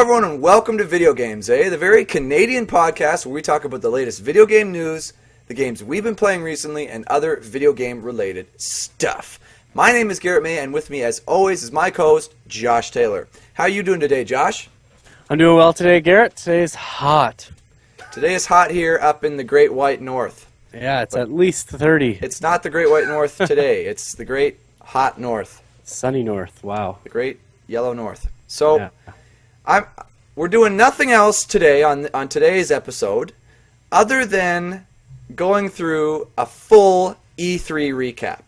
everyone, and welcome to Video Games, the very Canadian podcast where we talk about the latest video game news, the games we've been playing recently, and other video game-related stuff. My name is Garrett May, and with me, as always, is my co-host, Josh Taylor. How are you doing today, Josh? I'm doing well today, Garrett. Today's hot. Today is hot here up in the Great White North. Yeah, it's at least 30. It's not the Great White North today. It's the Great Hot North. Sunny North, wow. The Great Yellow North. So, Yeah. we're doing nothing else today on today's episode other than going through a full E3 recap.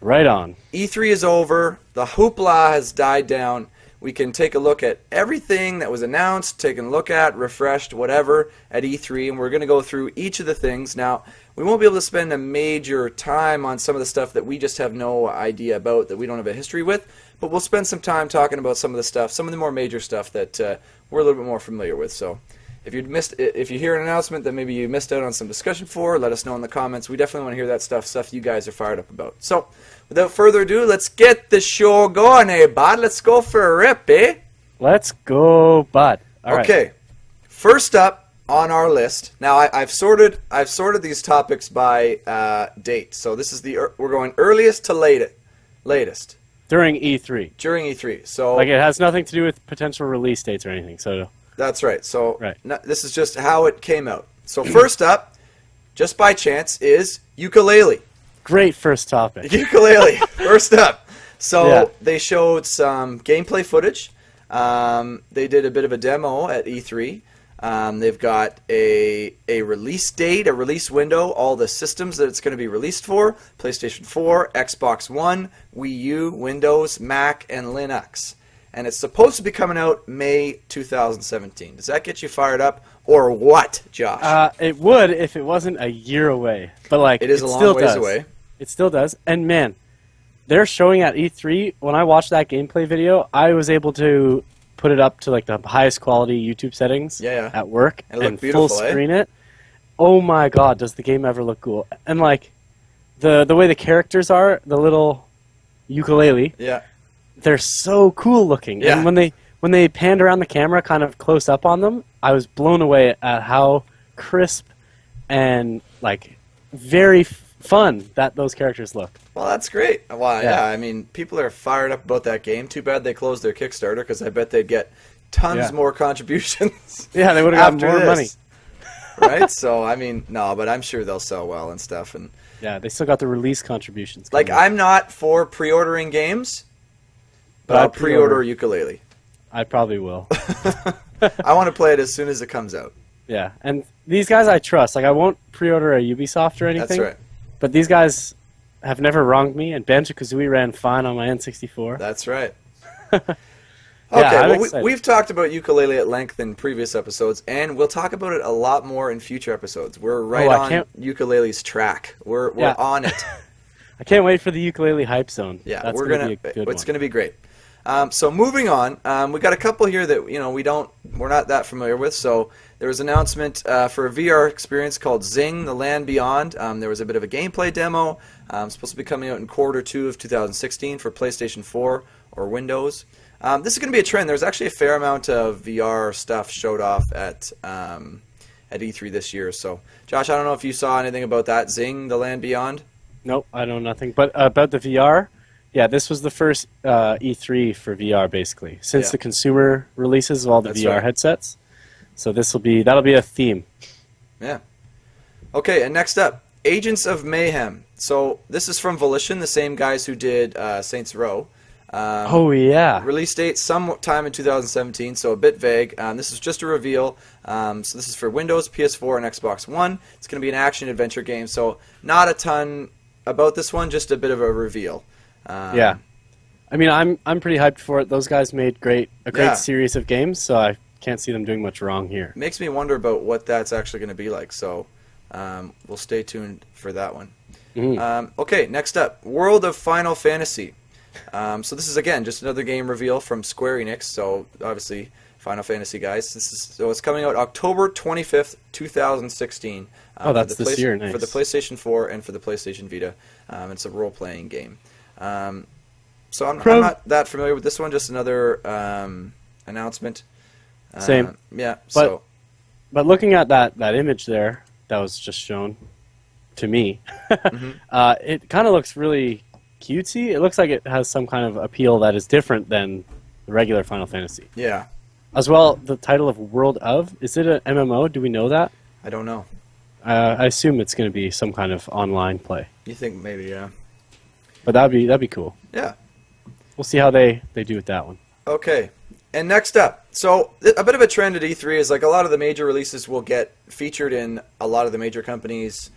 Right on. E3 is over. The hoopla has died down. We can take a look at everything that was announced, taken a look at, refreshed, whatever, at E3, and we're going to go through each of the things. Now, we won't be able to spend a major time on some of the stuff that we just have no idea about, that we don't have a history with, but we'll spend some time talking about some of the stuff, some of the more major stuff that we're a little bit more familiar with. So, if you hear an announcement that maybe you missed out on some discussion for, let us know in the comments. We definitely want to hear that stuff you guys are fired up about. So, without further ado, let's get the show going, bud? Let's go for a rip, Let's go, bud. All right. Okay. First up on our list. Now, I've sorted these topics by date. So this is we're going earliest to latest During E3. during E3. So Like, it has nothing to do with potential release dates or anything, so... that's right. So Right. This is just how it came out. So first up, just by chance, is Yooka-Laylee. Great first topic. Yooka-Laylee, first up. So Yeah. they showed some gameplay footage. They did a bit of a demo at E3. They've got a release date, a release window, all the systems that it's going to be released for: PlayStation 4, Xbox One, Wii U, Windows, Mac, and Linux. And it's supposed to be coming out May 2017. Does that get you fired up, or what, Josh? It would if it wasn't a year away. But, like, It is a long still ways does. away. It still does. And, man, they're showing at E3, when I watched that gameplay video, I was able to put it up to, like, the highest quality YouTube settings Yeah. at work It looked and beautiful, full screen it. Oh, my God, does the game ever look cool. And, like, the way the characters are, the little ukulele, Yeah. they're so cool looking. Yeah. And when they panned around the camera kind of close up on them, I was blown away at how crisp and, like, very fun that those characters look. Well, that's great. Well, Yeah. I mean, people are fired up about that game. Too bad they closed their Kickstarter, because I bet they'd get tons more contributions. Yeah, they would have after gotten more this. money. Right? So, I mean, no, but I'm sure they'll sell well and stuff. And Yeah, they still got the release contributions. like, coming. I'm not for pre-ordering games, but But I'll I'd pre-order pre-order. Yooka-Laylee. I probably will. I want to play it as soon as it comes out. Yeah, and these guys I trust. Like, I won't pre-order a Ubisoft or anything. That's right. But these guys have never wronged me, and Banjo-Kazooie ran fine on my N64. That's right. Yeah, Okay, I'm well, excited. we've talked about Yooka-Laylee at length in previous episodes, and we'll talk about it a lot more in future episodes. We're right I on can't- Yooka-Laylee's track. We're Yeah. on it. I can't wait for the ukulele hype zone. Yeah, That's we're gonna gonna. be a good It's one. gonna be great. So moving on, we got a couple here that we're not that familiar with. So there was an announcement for a VR experience called Zing: The Land Beyond. There was a bit of a gameplay demo. Supposed to be coming out in Q2 of 2016 for PlayStation 4 or Windows. This is going to be a trend. There's actually a fair amount of VR stuff showed off at E3 this year. So, Josh, I don't know if you saw anything about that Zing: The Land Beyond. Nope, I know nothing. But about the VR, yeah, this was the first E3 for VR, basically, since Yeah. the consumer releases of all the That's VR right. headsets. So that'll be a theme. Yeah. Okay, and next up, Agents of Mayhem. So this is from Volition, the same guys who did Saints Row. Oh yeah, Release date sometime in 2017, so a bit vague. This is just a reveal. So this is for Windows, PS4, and Xbox One. It's going to be an action-adventure game, so not a ton about this one, just a bit of a reveal. yeah. I mean, I'm pretty hyped for it. Those guys made a great Yeah. series of games, so I can't see them doing much wrong here. Makes me wonder about what that's actually going to be like, so we'll stay tuned for that one. Mhm. Okay, next up, World of Final Fantasy. So this is, again, just another game reveal from Square Enix, so obviously Final Fantasy guys. So it's coming out October 25th, 2016. Oh, that's for the this year, nice. For the PlayStation 4 and for the PlayStation Vita. It's a role-playing game. So I'm not that familiar with this one, just another announcement. Same. Yeah. So But looking at that image there that was just shown to me, it kind of looks really cutesy. It looks like it has some kind of appeal that is different than the regular Final Fantasy. yeah, As well, the title of World of, is it an MMO? Do we know that? I don't know. I assume it's going to be some kind of online play. You think maybe? Yeah. But that'd be cool. Yeah. We'll see how they do with that one. Okay. And next up, so a bit of a trend at E3 is like a lot of the major releases will get featured in a lot of the major companies'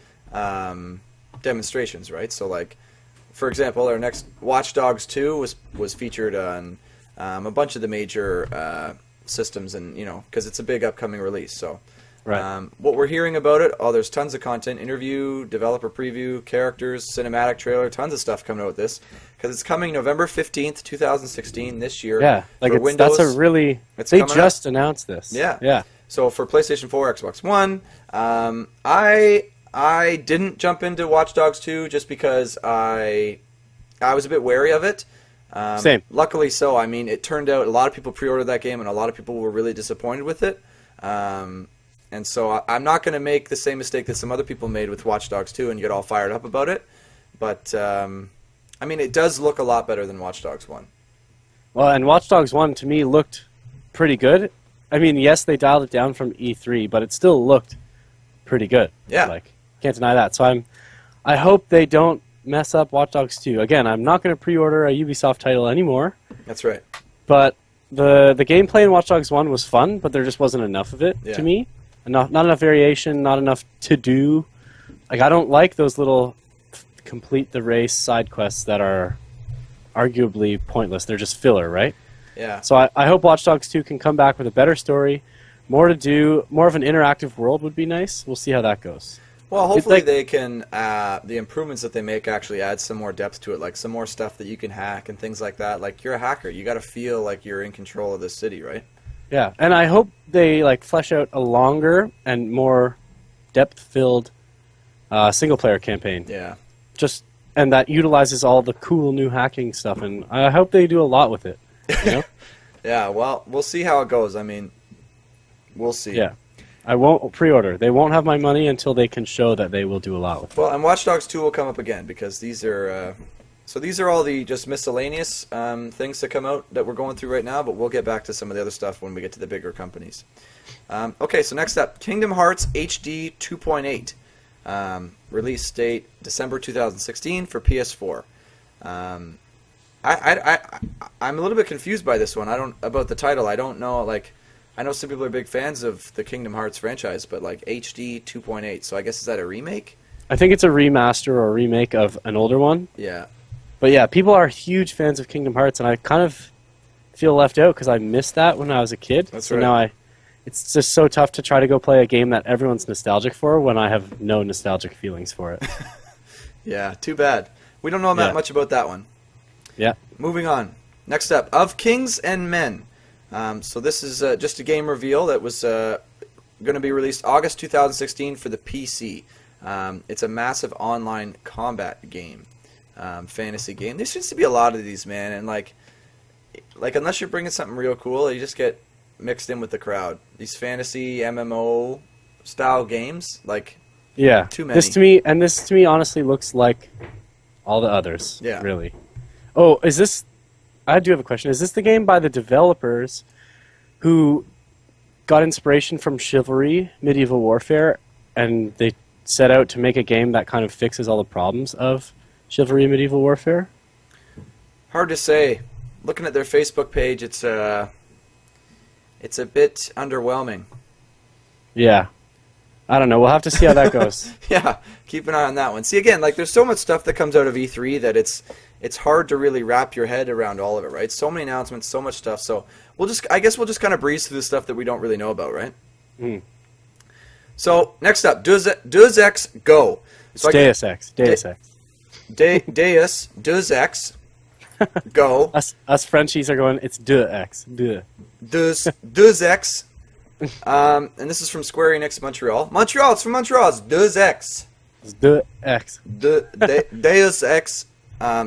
demonstrations, right? So like, for example, our next Watch Dogs 2 was featured on a bunch of the major systems, and because it's a big upcoming release. So Right. what we're hearing about it, there's tons of content, interview, developer preview, characters, cinematic trailer, tons of stuff coming out with this, because it's coming November 15th, 2016, this year. Yeah, like for Windows. that's a really. It's They coming just announced this. Yeah. Yeah. So for PlayStation 4, Xbox One, I didn't jump into Watch Dogs 2 just because I was a bit wary of it. Same. Luckily so. I mean, it turned out a lot of people pre-ordered that game, and a lot of people were really disappointed with it. And so I'm not going to make the same mistake that some other people made with Watch Dogs 2 and get all fired up about it. But, I mean, it does look a lot better than Watch Dogs 1. Well, and Watch Dogs 1 to me looked pretty good. I mean, yes, they dialed it down from E3, but it still looked pretty good. Yeah. Like, can't deny that. So I hope they don't mess up Watch Dogs 2. Again, I'm not going to pre-order a Ubisoft title anymore, That's right. but the gameplay in Watch Dogs 1 was fun, but there just wasn't enough of it Yeah. to me. Not enough variation, not enough to do. Like, I don't like those little complete the race side quests that are arguably pointless. They're just filler, right? Yeah. So I hope Watch Dogs 2 can come back with a better story, more to do, more of an interactive world would be nice. We'll see how that goes. Well, hopefully like- they can, the improvements that they make actually add some more depth to it, like some more stuff that you can hack and things like that. Like, you're a hacker. You got to feel like you're in control of this city, right? Yeah, and I hope they like flesh out a longer and more depth-filled single-player campaign. Yeah. And that utilizes all the cool new hacking stuff, and I hope they do a lot with it. You know? Yeah, well, we'll see how it goes. I mean, we'll see. Yeah. I won't pre-order. They won't have my money until they can show that they will do a lot with it. Well, and Watch Dogs 2 will come up again because these are these are all the just miscellaneous things that come out that we're going through right now, but we'll get back to some of the other stuff when we get to the bigger companies. Okay, so next up, Kingdom Hearts HD 2.8. Release date December 2016 for PS4. I'm a little bit confused by this one. About the title. I don't know. Like, I know some people are big fans of the Kingdom Hearts franchise, but like HD 2.8. So I guess is that a remake? I think it's a remaster or a remake of an older one. Yeah. But yeah, people are huge fans of Kingdom Hearts, and I kind of feel left out because I missed that when I was a kid. That's so right. now it's just so tough to try to go play a game that everyone's nostalgic for when I have no nostalgic feelings for it. Yeah. Too bad. We don't know that Yeah. much about that one. Yeah. Moving on. Next up, Of Kings and Men. So this is just a game reveal that was going to be released August 2016 for the PC. It's a massive online combat game, fantasy game. There seems to be a lot of these, man, and like unless you're bringing something real cool, you just get mixed in with the crowd. These fantasy MMO style games, like Yeah. Too many. This to me honestly looks like all the others. Yeah. Really. Oh, is this? I do have a question. Is this the game by the developers who got inspiration from Chivalry, Medieval Warfare, and they set out to make a game that kind of fixes all the problems of Chivalry and Medieval Warfare? hard to say. Looking at their Facebook page, it's a bit underwhelming. Yeah. I don't know. We'll have to see how that goes. Yeah, keep an eye on that one. See, again, like there's so much stuff that comes out of E3 that it's hard to really wrap your head around all of it, right? So many announcements, so much stuff. So I guess we'll just kind of breeze through the stuff that we don't really know about, right? Mm. So next up, Deus Ex Go. So Deus Ex. Deus Ex. Deus Ex Go. Us Frenchies are going, it's Deus Ex. Deus Ex. And this is from Square Enix Montreal. Montreal, it's from Montreal. It's Deus Ex. It's Deus Ex. Deus Ex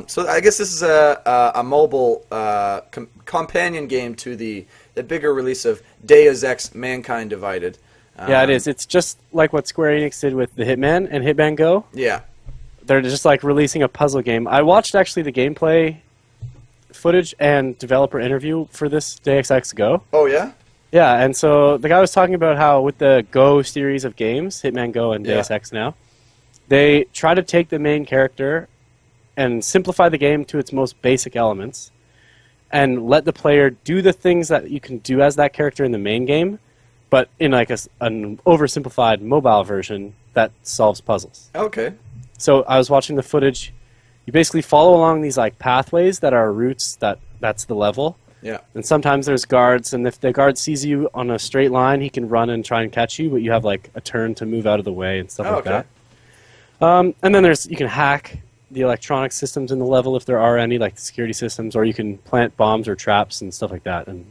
So I guess this is a mobile companion game to the bigger release of Deus Ex: Mankind Divided. Yeah, it is. It's just like what Square Enix did with the Hitman and Hitman Go. Yeah. They're just like releasing a puzzle game. I watched actually the gameplay footage and developer interview for this Deus Ex Go. Oh yeah. Yeah, and so the guy was talking about how with the Go series of games, Hitman Go and Deus Ex now, they try to take the main character and simplify the game to its most basic elements and let the player do the things that you can do as that character in the main game, but in like an oversimplified mobile version that solves puzzles. Okay. So I was watching the footage. You basically follow along these like pathways that are routes that's the level. Yeah. And sometimes there's guards, and if the guard sees you on a straight line, he can run and try and catch you, but you have like a turn to move out of the way and stuff like that. And then you can hack the electronic systems in the level if there are any, like the security systems, or you can plant bombs or traps and stuff like that. And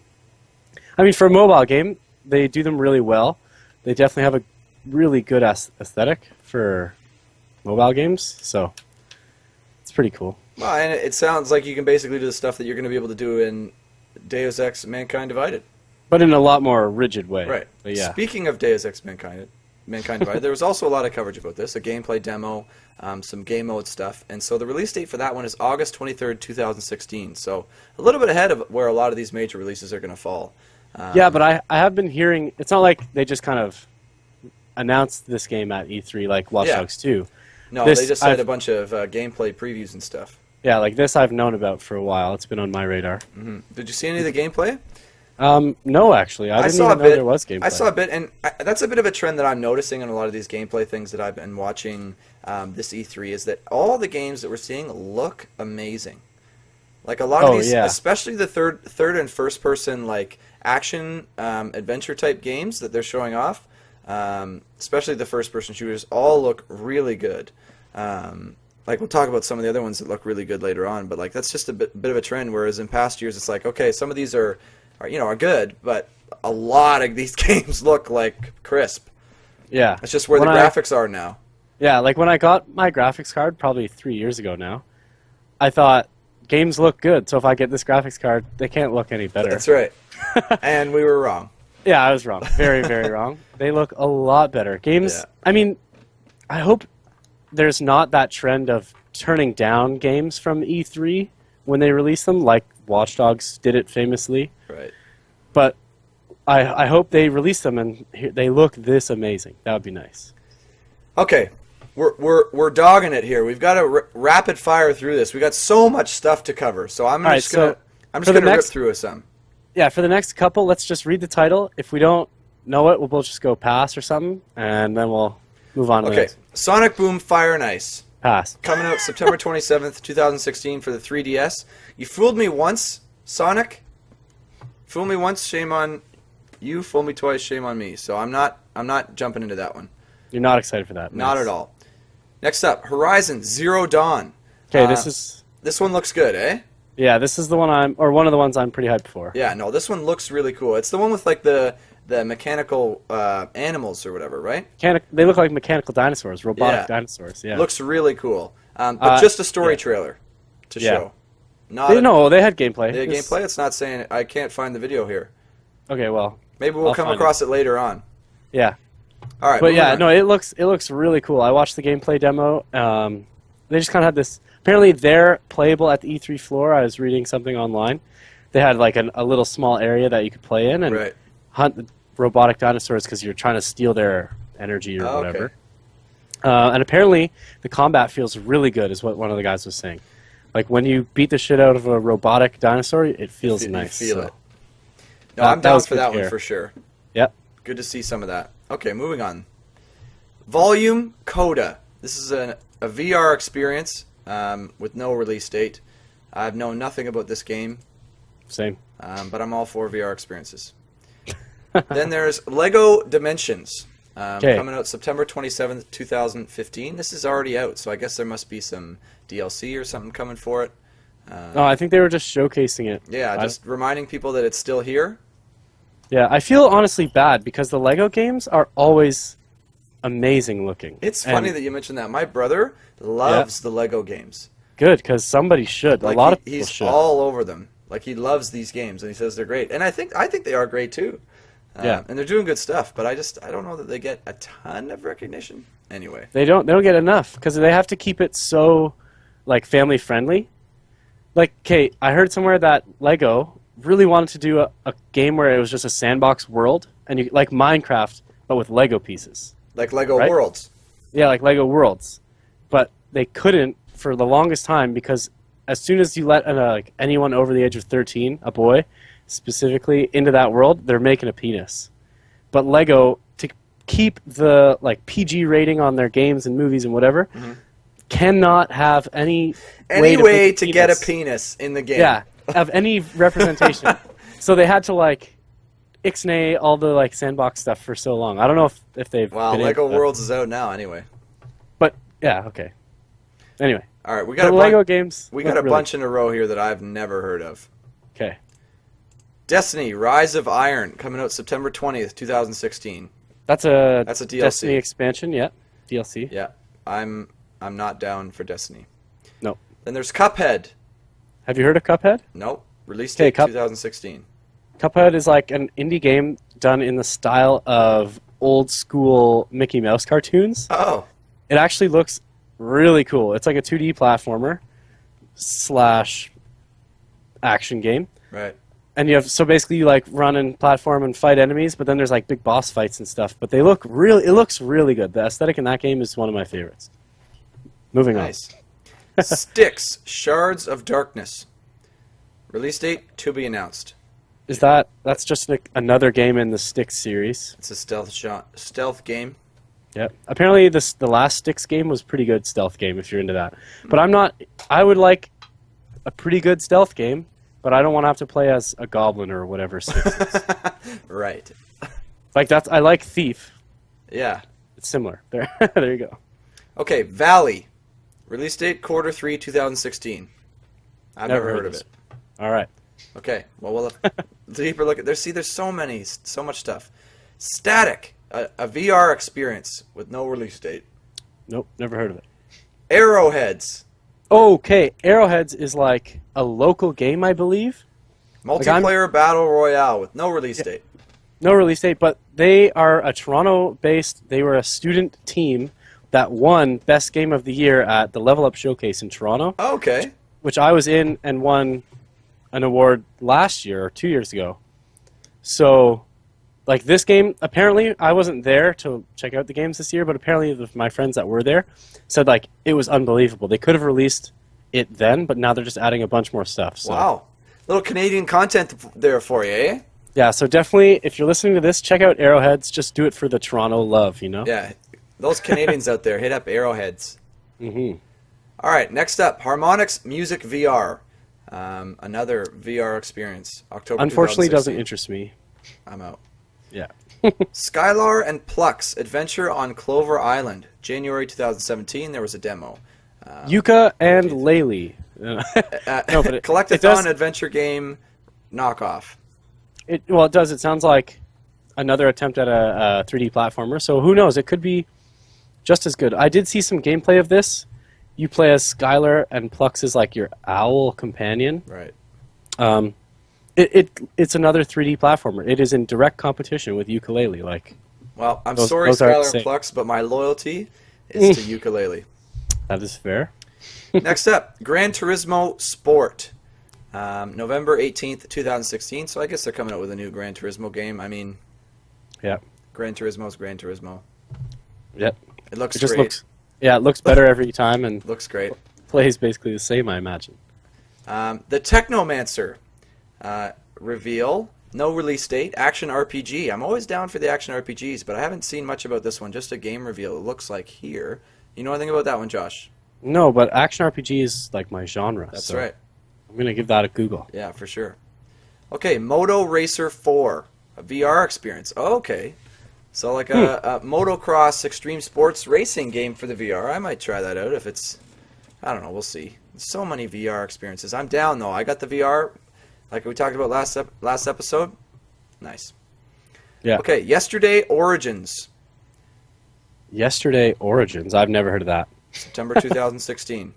I mean, for a mobile game, they do them really well. They definitely have a really good aesthetic for mobile games, so it's pretty cool. Well, and it sounds like you can basically do the stuff that you're going to be able to do in Deus Ex: Mankind Divided. But in a lot more rigid way. Right. But yeah. Speaking of Deus Ex: Mankind Divided, there was also a lot of coverage about this, a gameplay demo, some game mode stuff, and so the release date for that one is August 23rd, 2016, so a little bit ahead of where a lot of these major releases are going to fall. Yeah, but I have been hearing, it's not like they just kind of announced this game at E3 like Watch Dogs 2. No, they just had a bunch of gameplay previews and stuff. Yeah, like this I've known about for a while. It's been on my radar. Mm-hmm. Did you see any of the gameplay? No, actually. I didn't even know there was gameplay. I saw a bit, and that's a bit of a trend that I'm noticing in a lot of these gameplay things that I've been watching this E3, is that all the games that we're seeing look amazing. Like a lot of these, especially the third and first person like action adventure type games that they're showing off, especially the first person shooters, all look really good. Like we'll talk about some of the other ones that look really good later on, but like that's just a bit of a trend. Whereas in past years, it's like, okay, some of these are good, but a lot of these games look like crisp. Yeah, it's just where the graphics are now. Yeah, like when I got my graphics card probably 3 years ago now, I thought games look good, so if I get this graphics card, they can't look any better. That's right. And we were wrong. Yeah, I was wrong. Very, very wrong. They look a lot better. Games, I mean, I hope there's not that trend of turning down games from E3 when they release them, like Watch Dogs did it famously. Right. But I hope they release them and they look this amazing. That would be nice. Okay. We're dogging it here. We've got to rapid fire through this. We got so much stuff to cover. So I'm just gonna rip through some. Yeah, for the next couple, let's just read the title. If we don't know it, we'll both just go pass or something, and then we'll move on to the next. Sonic Boom Fire and Ice. Pass. Coming out September 27th, 2016 for the 3DS. You fooled me once, Sonic. Fool me once, shame on you. Fool me twice, shame on me. So I'm not jumping into that one. You're not excited for that? Not at all. Next up, Horizon Zero Dawn. Okay, this one looks good, eh? Yeah, this is the one one of the ones I'm pretty hyped for. Yeah, no, this one looks really cool. It's the one with like the mechanical animals or whatever, right? They look like mechanical dinosaurs, robotic dinosaurs. Yeah, looks really cool. But just a story trailer to show. They had gameplay. They had gameplay. It's not saying I can't find the video here. Okay, well, maybe we'll come across it later on. Yeah. All right. But yeah, no, it looks really cool. I watched the gameplay demo. They just kind of had this. Apparently, they're playable at the E3 floor. I was reading something online. They had like a little small area that you could play in and hunt the robotic dinosaurs because you're trying to steal their energy or whatever. Okay. And apparently, the combat feels really good, is what one of the guys was saying. Like when you beat the shit out of a robotic dinosaur, it feels nice. You feel it. No, I'm down for that one for sure. Yep. Good to see some of that. Okay, moving on. Volume Coda. This is a VR experience with no release date. I've known nothing about this game. Same. But I'm all for VR experiences. Then there's Lego Dimensions. Coming out September 27th, 2015. This is already out, so I guess there must be some DLC or something coming for it. No, I think they were just showcasing it. Yeah, just reminding people that it's still here. Yeah, I feel honestly bad because the Lego games are always amazing looking. It's funny that you mentioned that. My brother loves the Lego games. Good, because somebody should. Like a lot of people he's should. all over them. Like he loves these games and he says they're great. And I think they are great too. Yeah. And they're doing good stuff, but I don't know that they get a ton of recognition. Anyway. They don't get enough because they have to keep it so like family friendly. Like, Kate, I heard somewhere that Lego really wanted to do a game where it was just a sandbox world and you like Minecraft but with Lego pieces. Like Lego Right? Worlds. Yeah, like Lego Worlds. But they couldn't for the longest time because as soon as you let like anyone over the age of 13, a boy specifically, into that world, they're making a penis. But Lego, to keep the like PG rating on their games and movies and whatever, cannot have any Way to get a penis. penis in the game. Yeah, have any representation. So they had to like ixnay all the like sandbox stuff for so long. I don't know if they've Wow, been Lego able to- Worlds is out now anyway. But yeah, okay. Anyway, All right, we the got Lego games. we look got a really- bunch in a row here that I've never heard of. Okay. Destiny: Rise of Iron coming out September 20th, 2016. That's a DLC. Destiny expansion, yeah. DLC. Yeah, I'm not down for Destiny. No. Then there's Cuphead. Have you heard of Cuphead? Nope. Release Okay, date 2016. Cuphead is like an indie game done in the style of old school Mickey Mouse cartoons. Oh, It actually looks really cool. It's like a 2D platformer / action game. right. And you have so basically you like run and platform and fight enemies, but then there's like big boss fights and stuff. But it looks really good. The aesthetic in that game is one of my favorites. Moving Nice. Styx: Shards of Darkness. Release date to be announced. on. That's just another game in the Styx series. It's a stealth game. Yep. Apparently the last Styx game was pretty good stealth game if you're into that. But I would like a pretty good stealth game, but I don't want to have to play as a goblin or whatever Styx is. Right. Like I like Thief. Yeah. It's similar. There there you go. Okay, Valley. Release date Q3 2016. I've never heard of this. it. All right. Okay, well, we'll have a deeper look at. There's so much stuff. Static, a VR experience with no release date. Nope, never heard of it. Arrowheads, Okay, Arrowheads is like a local game, I believe. multiplayer battle royale with no release date. No release date, but they are a Toronto-based. They were a student team that won Best Game of the Year at the Level Up Showcase in Toronto, Okay, which I was in and won an award last year or 2 years ago. So, like this game, apparently I wasn't there to check out the games this year, but apparently my friends that were there said like it was unbelievable. They could have released it then, but now they're just adding a bunch more stuff. So. wow, little Canadian content there for you, eh? Yeah, so definitely, if you're listening to this, check out Arrowheads. Just do it for the Toronto love, you know? Yeah, those Canadians out there, hit up Arrowheads. Mm-hmm. All right, next up, Harmonix Music VR, another VR experience. October. Unfortunately, 2016. doesn't interest me. I'm out. Yeah. Skylar and Plux Adventure on Clover Island, January 2017. There was a demo. Yuka and Laylee. No, but Collectathon it does, adventure game knockoff. it does. It sounds like another attempt at a 3D platformer. So who knows? It could be just as good. I did see some gameplay of this. You play as Skylar, and Plux is like your owl companion. Right. It's another 3D platformer. It is in direct competition with Yooka-Laylee. Like Well, I'm Those- sorry, those are the Skylar and same. Plux, but my loyalty is to Yooka-Laylee. that is fair. Next up, Gran Turismo Sport. November 18th, 2016. So I guess they're coming out with a new Gran Turismo game. I mean, Yeah. Gran Turismo's Gran Turismo. Yep. It looks It just great. it looks better every time, and Looks great. plays basically the same, I imagine. The Technomancer reveal. No release date. Action RPG. I'm always down for the action RPGs, but I haven't seen much about this one. Just a game reveal. It looks like here. You know anything about that one, Josh? No, but action RPG is like my genre. That's so right. I'm gonna give that a Google. Yeah, for sure. Okay, Moto Racer 4, a VR experience. Oh, okay. So like a motocross extreme sports racing game for the VR. I might try that out if it's, I don't know, we'll see. So many VR experiences. I'm down though. I got the VR, like we talked about last episode. Nice. Yeah. Okay, Yesterday Origins, Yesterday Origins. I've never heard of that. September 2016.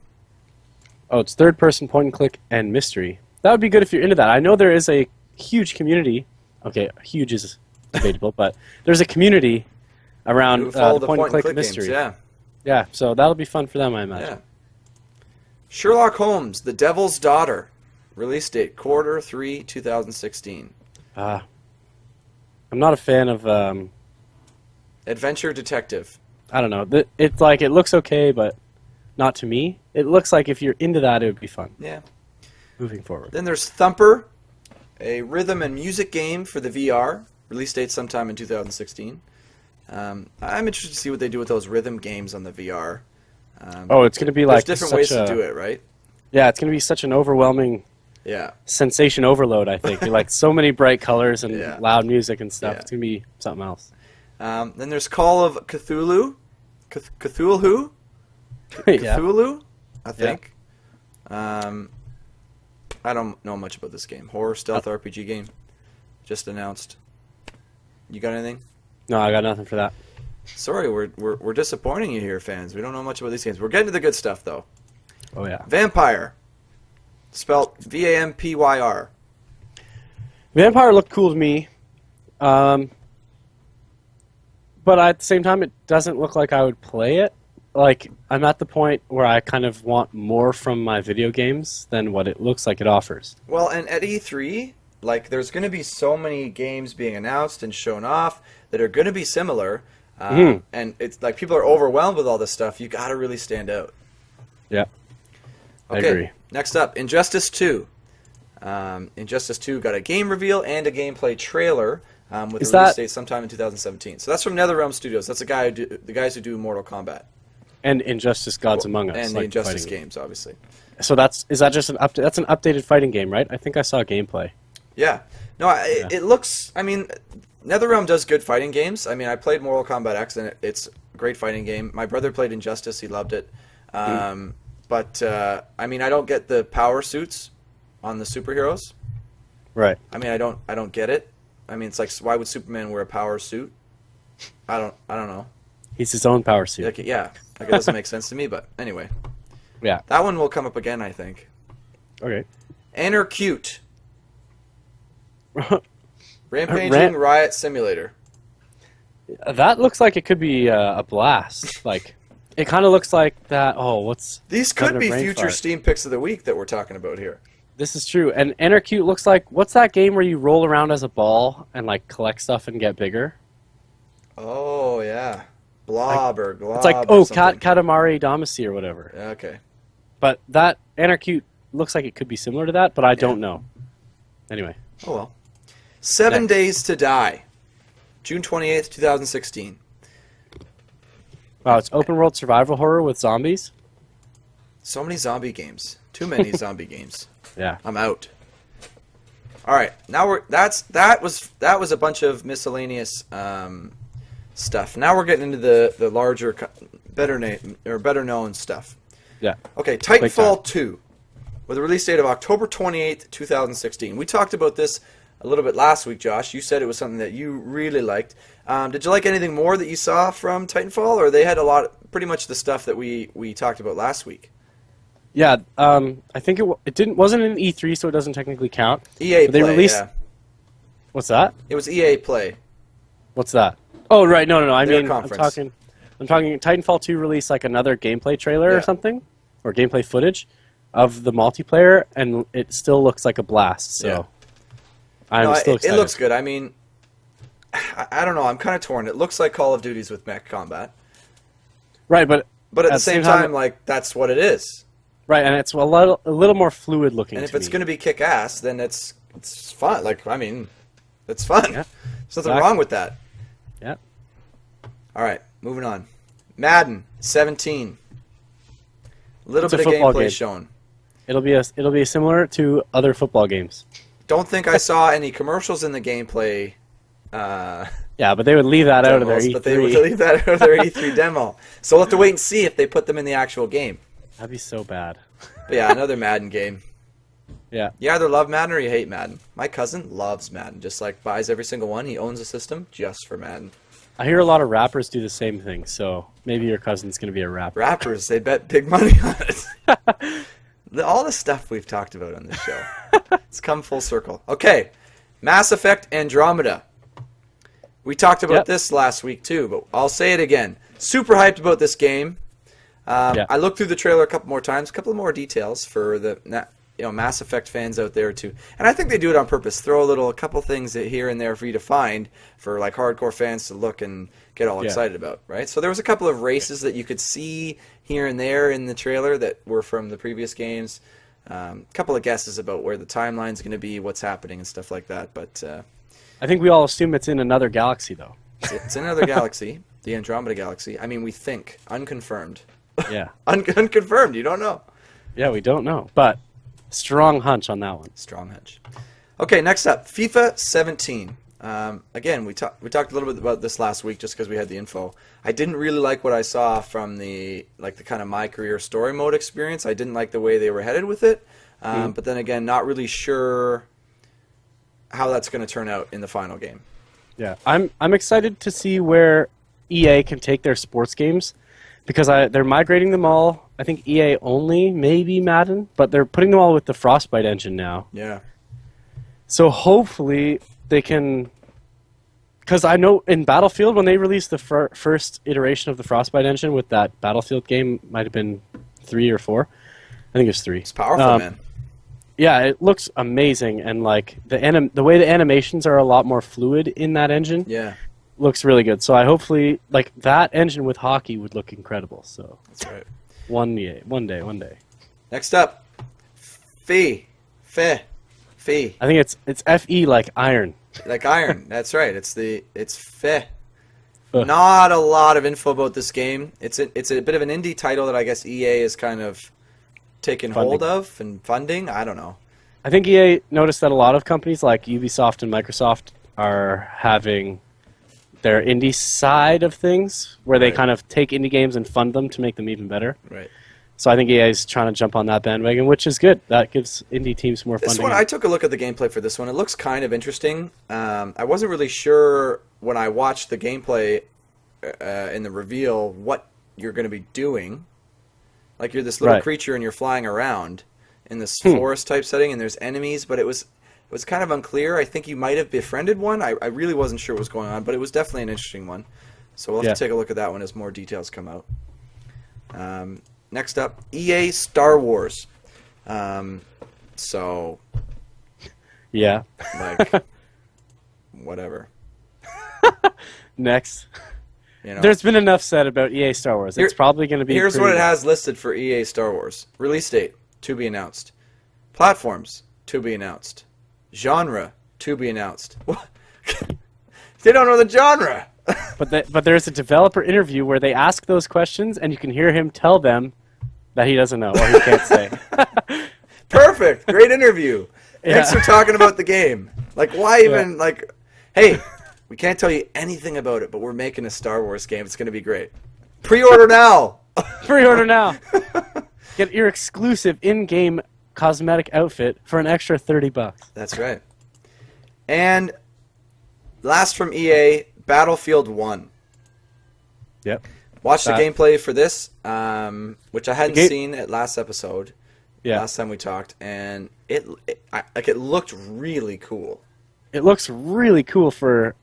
Oh, it's third-person point-and-click and mystery. That would be good if you're into that. I know there is a huge community. Okay, huge is debatable, but there's a community around Follow the point-and-click games, mystery. yeah. Yeah, so that'll be fun for them, I imagine. Yeah. Sherlock Holmes, The Devil's Daughter. Release date, Q3 2016. I'm not a fan of, Adventure detective. I don't know. It's like, it looks okay, but not to me. It looks like if you're into that, it would be fun Yeah. moving forward. Then there's Thumper, a rhythm and music game for the VR. Release date sometime in 2016. I'm interested to see what they do with those rhythm games on the VR. Oh, it's going to be There's like different such ways a, to do it, right? Yeah, it's going to be such an overwhelming Yeah. sensation overload, I think. Like so many bright colors and Yeah. loud music and stuff. Yeah. It's going to be something else. Then there's Call of Cthulhu. Cthulhu? Yeah. Cthulhu, I think. I don't know much about this game. Horror stealth RPG game. Just announced. You got anything? No, I got nothing for that. Sorry, we're disappointing you here, fans. We don't know much about these games. We're getting to the good stuff, though. Oh, yeah. Vampire. Spelt Vampyr. Vampire looked cool to me. But at the same time, it doesn't look like I would play it. Like, I'm at the point where I kind of want more from my video games than what it looks like it offers. Well, and at E3, like, there's going to be so many games being announced and shown off that are going to be similar. And it's like people are overwhelmed with all this stuff. You got to really stand out. Yeah. I Okay, agree. next up, Injustice 2. Injustice 2 got a game reveal and a gameplay trailer with Is a release that- date sometime in 2017. So that's from NetherRealm Studios. That's the guys who do Mortal Kombat. And Injustice Gods Among Us. And the like Injustice fighting games, obviously. So is that just an update? That's an updated fighting game, right? I think I saw gameplay. Yeah. No, it looks... I mean, NetherRealm does good fighting games. I mean, I played Mortal Kombat X, and it's a great fighting game. My brother played Injustice. He loved it. But, I mean, I don't get the power suits on the superheroes. Right. I mean, I don't get it. I mean, it's like, why would Superman wear a power suit? I don't know. He's his own power suit. Like, yeah, like it doesn't make sense to me. But anyway, Yeah. that one will come up again, I think. Okay. Cute. Rampaging Riot Simulator. That looks like it could be a blast. Like, it kind of looks like that. Oh, what's These could another be brain future fart. Steam picks of the week that we're talking about here. This is true. And Cute looks like, what's that game where you roll around as a ball and like collect stuff and get bigger? Oh yeah, Blob or Glob. It's like or something. Katamari Damacy or whatever. Okay. But that Cute looks like it could be similar to that, but I don't know. Anyway, Oh well. 7 Next. Days to Die. June 28th, 2016. wow, it's open world survival horror with zombies. So many zombie games. Too many zombie games. Yeah. I'm out. All right, now that was a bunch of miscellaneous stuff. Now we're getting into the larger, better known stuff. Yeah. Okay, time. Titanfall 2, with a release date of October 28th, 2016. We talked about this a little bit last week, Josh. You said it was something that you really liked. Did you like anything more that you saw from Titanfall, or they had pretty much the stuff that we talked about last week? Yeah, I think it wasn't an E3, so it doesn't technically count. EA But they Play, released- yeah. What's that? It was EA Play. What's that? Oh, right. No. I Their mean, conference. I'm talking. Titanfall 2 released like another gameplay trailer Yeah. or something, or gameplay footage of the multiplayer, and it still looks like a blast. So Yeah. I'm still It excited. looks good. I mean, I don't know. I'm kind of torn. It looks like Call of Duty's with mech combat, right, but but at the same time, like that's what it is. right, and it's a little more fluid looking. And if to it's me. going to be kick-ass, then it's fun. Like, I mean, it's fun. Yeah, There's nothing exactly. wrong with that. Yeah. All right, moving on. Madden 17. Little It's a bit of football gameplay game. shown. It'll be similar to other football games. Don't think I saw any commercials in the gameplay. Yeah, but they would leave that out of their demos, E3. but they would leave that out of their E3 demo. So we'll have to wait and see if they put them in the actual game. That'd be so bad. But yeah, another Madden game. Yeah. You either love Madden or you hate Madden. My cousin loves Madden, just like buys every single one. He owns a system just for Madden. I hear a lot of rappers do the same thing, so maybe your cousin's going to be a rapper. Rappers, they bet big money on it. All the stuff we've talked about on this show. It's come full circle. Okay, Mass Effect Andromeda. We talked about this last week too, but I'll say it again. Super hyped about this game. I looked through the trailer a couple more times, a couple more details for the Mass Effect fans out there too. And I think they do it on purpose. Throw a couple things here and there for you to find for like hardcore fans to look and get all excited about, right? So there was a couple of races that you could see here and there in the trailer that were from the previous games. A couple of guesses about where the timeline's going to be, what's happening, and stuff like that. But I think we all assume it's in another galaxy, though. It's in another galaxy, the Andromeda Galaxy. I mean, we think. Unconfirmed. Yeah. Unconfirmed. You don't know. Yeah, we don't know. But strong hunch on that one. Strong hunch. Okay, next up, FIFA 17. Again, we talked a little bit about this last week just because we had the info. I didn't really like what I saw from the kind of My Career story mode experience. I didn't like the way they were headed with it. But then again, not really sure how that's going to turn out in the final game. Yeah, I'm excited to see where EA can take their sports games because they're migrating them all. I think EA only, maybe Madden, but they're putting them all with the Frostbite engine now. Yeah. So hopefully they can, because I know in Battlefield when they released the first iteration of the Frostbite engine with that Battlefield game, might have been 3 or 4. I think it's 3. It's powerful, man. Yeah, it looks amazing, and like the way the animations are a lot more fluid in that engine. Yeah, looks really good. So I hopefully like that engine with hockey would look incredible. So that's right. One day. Next up, Fe. I think it's FE like iron. Like iron. That's right. It's Fe. Not a lot of info about this game. It's a bit of an indie title that I guess EA is kind of taken hold of and funding. I don't know. I think EA noticed that a lot of companies like Ubisoft and Microsoft are having their indie side of things where they kind of take indie games and fund them to make them even better. Right. So I think EA is trying to jump on that bandwagon, which is good. That gives indie teams more funding. This one, I took a look at the gameplay for this one. It looks kind of interesting. I wasn't really sure when I watched the gameplay in the reveal what you're going to be doing. Like you're this little creature and you're flying around in this forest type setting, and there's enemies, but it was kind of unclear. I think you might have befriended one. I really wasn't sure what was going on, but it was definitely an interesting one. So we'll have to take a look at that one as more details come out. Next up, EA Star Wars. So, yeah, like, whatever. Next. You know, there's been enough said about EA Star Wars. It's probably going to be. Here's what it has listed for EA Star Wars: release date to be announced, platforms to be announced, genre to be announced. What? They don't know the genre. But there's a developer interview where they ask those questions, and you can hear him tell them that he doesn't know or he can't say. Perfect. Great interview. Thanks for talking about the game. Like, why even like? Hey. We can't tell you anything about it, but we're making a Star Wars game. It's going to be great. Pre-order now! Pre-order now! Get your exclusive in-game cosmetic outfit for an extra $30. That's right. And last from EA, Battlefield 1. Yep. Watch the gameplay for this, which I hadn't seen at last episode. Yeah. Last time we talked, and it looked really cool. It looks really cool for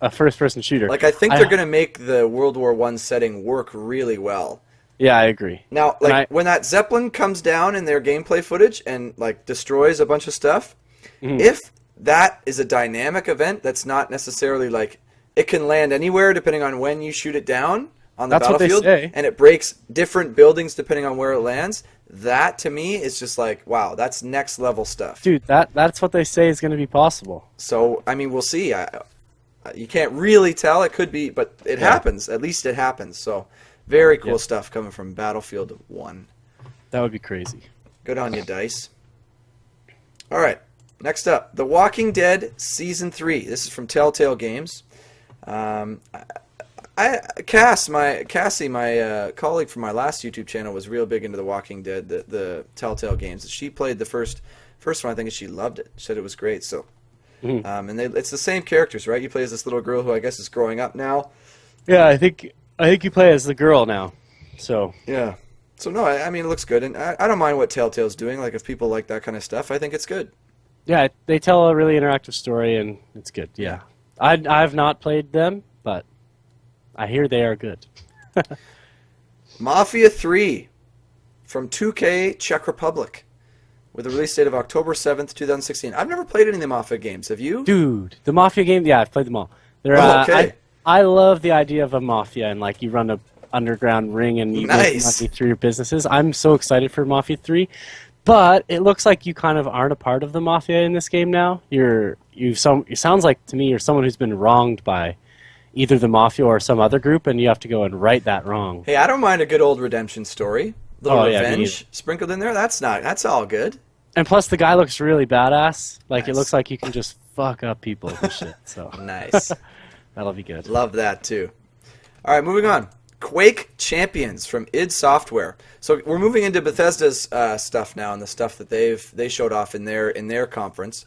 a first-person shooter. Like, I think they're going to make the World War I setting work really well. Yeah, I agree. Now, like, when that Zeppelin comes down in their gameplay footage and, like, destroys a bunch of stuff, if that is a dynamic event that's not necessarily, like, it can land anywhere depending on when you shoot it down on the battlefield, and it breaks different buildings depending on where it lands, that, to me, is just like, wow, that's next-level stuff. Dude, that's what they say is going to be possible. So, I mean, we'll see. You can't really tell. It could be, but it happens. At least it happens. So, very cool stuff coming from Battlefield 1. That would be crazy. Good on you, DICE. All right. Next up, The Walking Dead Season 3. This is from Telltale Games. Cassie, my colleague from my last YouTube channel, was real big into The Walking Dead, the Telltale Games. She played the first one, I think, and she loved it. She said it was great. So. And it's the same characters, right? You play as this little girl who I guess is growing up now. Yeah, I think you play as the girl now. So yeah, So no, I mean it looks good, and I don't mind what Telltale's doing. Like if people like that kind of stuff, I think it's good. Yeah, they tell a really interactive story, and it's good. Yeah, I've not played them, but I hear they are good. Mafia 3 from 2K Czech Republic with a release date of October 7th, 2016. I've never played any of the Mafia games. Have you? Dude, the Mafia game, yeah, I've played them all. They're, Okay. I love the idea of a Mafia, and like you run a underground ring and you make Nice. money through your businesses. I'm so excited for Mafia 3. But it looks like you kind of aren't a part of the Mafia in this game now. It sounds like to me you're someone who's been wronged by either the Mafia or some other group, and you have to go and right that wrong. Hey, I don't mind a good old redemption story. Little Oh, yeah, me revenge sprinkled in there. That's all good. And plus, the guy looks really badass. Like Nice. it looks like you can just fuck up people and shit. So Nice. that'll be good. Love that too. All right, moving on. Quake Champions from id Software. So we're moving into Bethesda's stuff now, and the stuff that they showed off in their conference.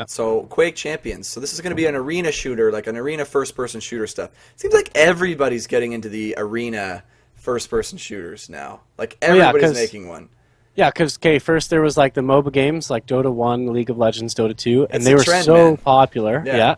So Quake Champions. So this is going to be an arena shooter, like an arena first-person shooter stuff. Seems like everybody's getting into the arena first-person shooters now. Like everybody's 'cause- making one. Yeah, because first there was like the MOBA games, like Dota 1, League of Legends, Dota 2, and It's they a were trend, so man. popular. Yeah. Yeah.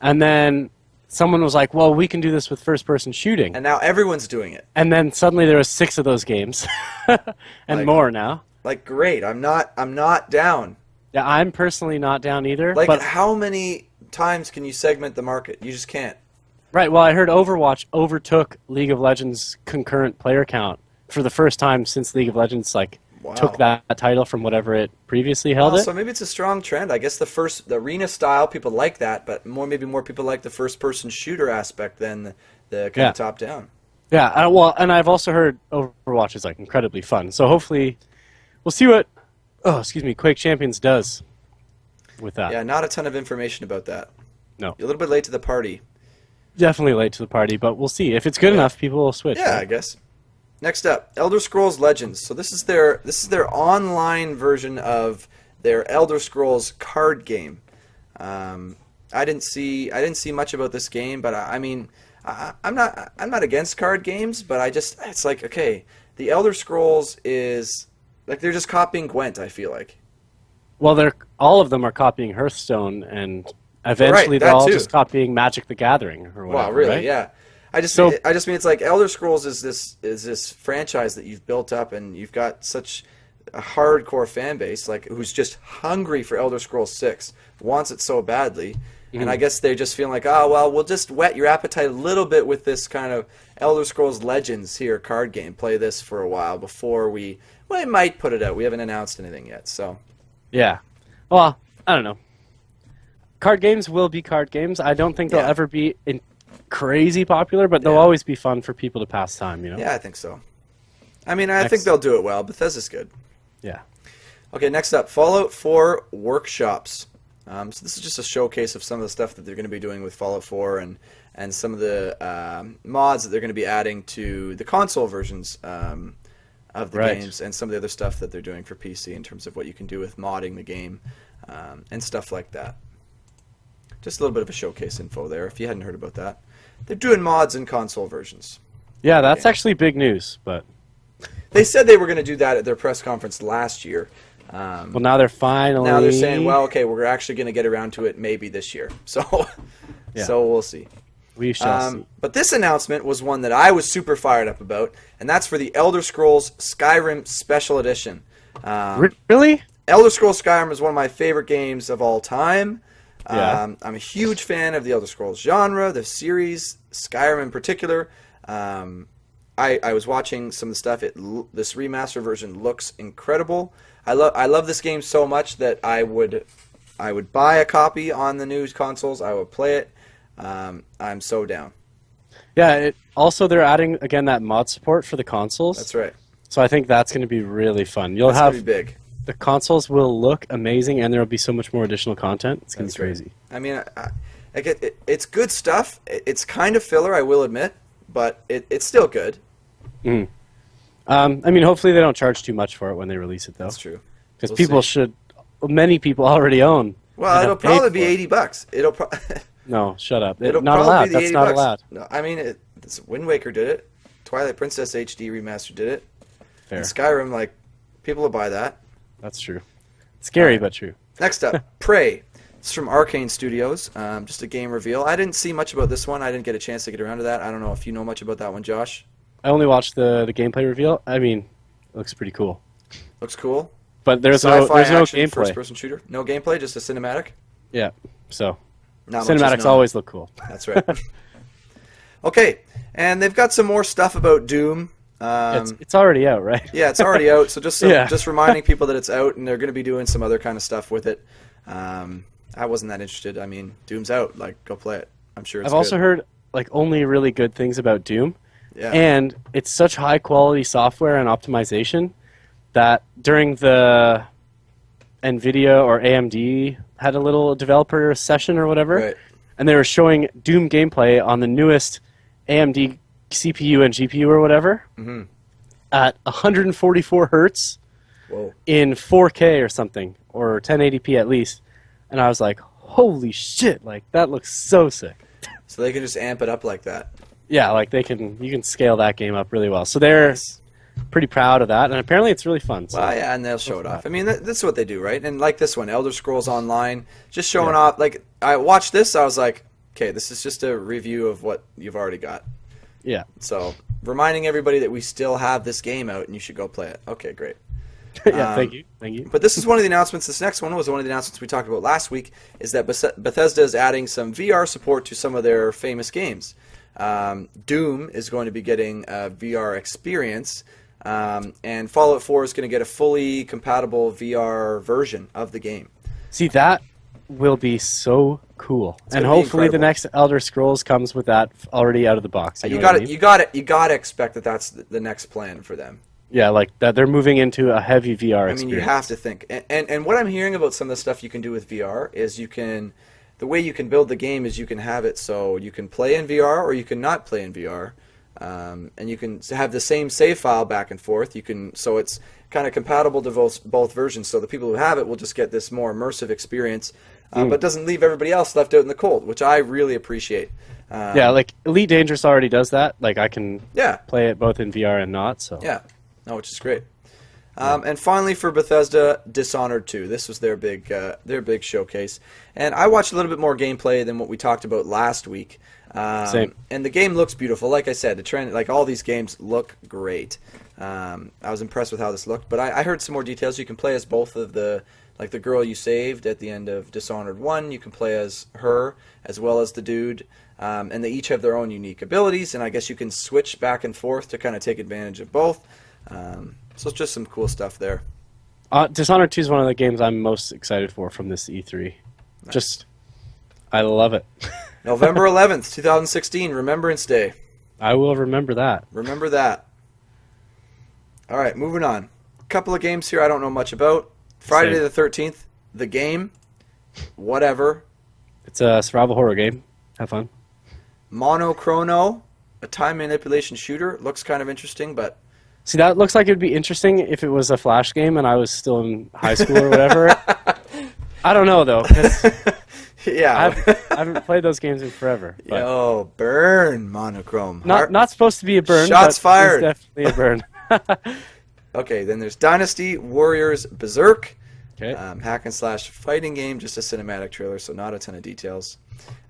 And then someone was like, well, we can do this with first-person shooting. And now everyone's doing it. And then suddenly there was 6 of those games, and Like- more now. Like great. I'm not down. Yeah, I'm personally not down either. Like but how many times can you segment the market? You just can't. right, well, I heard Overwatch overtook League of Legends concurrent player count for the first time since League of Legends took that title from whatever it previously held Well, it. so maybe it's a strong trend. I guess the arena style people like that, but maybe more people like the first person shooter aspect than the kind Yeah. of top down. Yeah, and I've also heard Overwatch is like incredibly fun. So hopefully, we'll see what Quake Champions does with that. Yeah, not a ton of information about that. No, You're a little bit late to the party. definitely late to the party, but we'll see. If it's good enough, people will switch. Yeah, I right? guess. Next up, Elder Scrolls Legends. So this is their online version of their Elder Scrolls card game. I didn't see much about this game, but I'm not against card games, but it's like, okay, the Elder Scrolls is like they're just copying Gwent. I feel like. Well, all of them are copying Hearthstone, and eventually that they're all too. just copying Magic the Gathering or whatever. Wow, really? right? Yeah. I just So- mean it's like Elder Scrolls is this franchise that you've built up, and you've got such a hardcore fan base, like who's just hungry for Elder Scrolls 6, wants it so badly, and I guess they're just feeling like, oh well, we'll just whet your appetite a little bit with this kind of Elder Scrolls Legends here card game. Play this for a while before we might put it out. We haven't announced anything yet, so Yeah. Well, I don't know. Card games will be card games. I don't think they'll Yeah. ever be crazy popular, but they'll Yeah. always be fun for people to pass time. You know. yeah, I think so. I mean, I think Next. they'll do it well. Bethesda's good. Yeah. Okay, next up, Fallout 4 Workshops. So this is just a showcase of some of the stuff that they're going to be doing with Fallout 4 and some of the mods that they're going to be adding to the console versions of the Right. games, and some of the other stuff that they're doing for PC in terms of what you can do with modding the game and stuff like that. Just a little bit of a showcase info there, if you hadn't heard about that. They're doing mods in console versions. Yeah, that's Yeah. actually big news. But They said they were going to do that at their press conference last year. well, now they're finally. Now they're saying, well, okay, we're actually going to get around to it maybe this year. So, Yeah. so we'll see. we shall see. But this announcement was one that I was super fired up about, and that's for the Elder Scrolls Skyrim Special Edition. Really? Elder Scrolls Skyrim is one of my favorite games of all time. Yeah. I'm a huge fan of the Elder Scrolls genre, the series, Skyrim in particular. I was watching some of the stuff. This remaster version looks incredible. I love this game so much that I would buy a copy on the new consoles. I would play it. I'm so down. Yeah. Also, they're adding again that mod support for the consoles. That's right. So I think that's going to be really fun. You'll That's gonna have be big. the consoles will look amazing, and there will be so much more additional content. It's going to That's be right. crazy. I mean, it's good stuff. It's kind of filler, I will admit, but it's still good. I mean, hopefully they don't charge too much for it when they release it, though. That's true. Because We'll many people already own. Well, and it'll have paid probably for be it. $80. It'll No, shut up. it'll Not probably allowed. be the That's $80. not allowed. No, I mean, Wind Waker did it. Twilight Princess HD remaster did it. fair. And Skyrim, like, people will buy that. That's true. Scary, but true. Next up, Prey. It's from Arcane Studios. Just a game reveal. I didn't see much about this one. I didn't get a chance to get around to that. I don't know if you know much about that one, Josh. I only watched the gameplay reveal. I mean, it looks pretty cool. Looks cool. But there's Sci-fi no action, gameplay. first-person shooter. No gameplay, just a cinematic. Yeah, so Not much is cinematics known. always look cool. That's right. Okay, and they've got some more stuff about Doom. It's already out, right? Yeah, it's already out. So Yeah. just reminding people that it's out, and they're going to be doing some other kind of stuff with it. I wasn't that interested. I mean, Doom's out. Like, go play it. I'm sure it's I've also good. heard like only really good things about Doom, Yeah. and it's such high quality software and optimization that during the NVIDIA or AMD had a little developer session or whatever, Right. and they were showing Doom gameplay on the newest AMD CPU and GPU or whatever Mhm. at 144 hertz Whoa. in 4K or something, or 1080p at least. And I was like, holy shit, like that looks so sick. So they can just amp it up like that. Yeah, like you can scale that game up really well. So they're Nice. pretty proud of that, and apparently it's really fun. So. Well, yeah, and they'll show it off. I mean, that's what they do, right? And like this one, Elder Scrolls Online, just showing Yeah. off. Like, I watched this, I was like, okay, this is just a review of what you've already got. Yeah. So, reminding everybody that we still have this game out and you should go play it. Okay, great. Yeah, thank you. But this is one of the announcements. This next one was one of the announcements we talked about last week, is that Bethesda is adding some VR support to some of their famous games. Doom is going to be getting a VR experience, and Fallout 4 is going to get a fully compatible VR version of the game. See, that will be so cool. And gonna be hopefully the incredible. next Elder Scrolls comes with that already out of the box. You know got what I it. mean? You got to expect that that's the next plan for them. Yeah, like that they're moving into a heavy VR I mean, experience. you have to think. And what I'm hearing about some of the stuff you can do with VR is the way you can build the game is you can have it so you can play in VR or you can not play in VR. And you can have the same save file back and forth. So it's kind of compatible to both versions. So the people who have it will just get this more immersive experience, but doesn't leave everybody else left out in the cold, which I really appreciate. Yeah, like Elite Dangerous already does that. Like I can Yeah. play it both in VR and not. So Yeah. No, which is great. And finally, for Bethesda, Dishonored 2. This was their big showcase, and I watched a little bit more gameplay than what we talked about last week. Same. And the game looks beautiful. Like I said, the trend, like all these games, look great. I was impressed with how this looked, but I heard some more details. You can play as both of the girl you saved at the end of Dishonored 1. You can play as her as well as the dude. And they each have their own unique abilities, and I guess you can switch back and forth to kind of take advantage of both. So it's just some cool stuff there. Dishonored 2 is one of the games I'm most excited for from this E3. Just, I love it. November 11th, 2016, Remembrance Day. I will remember that. Remember that. All right, moving on. A couple of games here I don't know much about. Friday Same. the 13th, The Game, whatever. It's a survival horror game. Have fun. Monochrono, a time manipulation shooter. Looks kind of interesting, but See, that looks like it would be interesting if it was a Flash game and I was still in high school or whatever. I don't know, though, 'cause yeah. I haven't played those games in forever. But Yo, burn, Monochrome. not supposed to be a burn. Shots but fired. It's definitely a burn. Okay, then there's Dynasty Warriors Berserk. Okay. Hack and slash fighting game, just a cinematic trailer, so not a ton of details.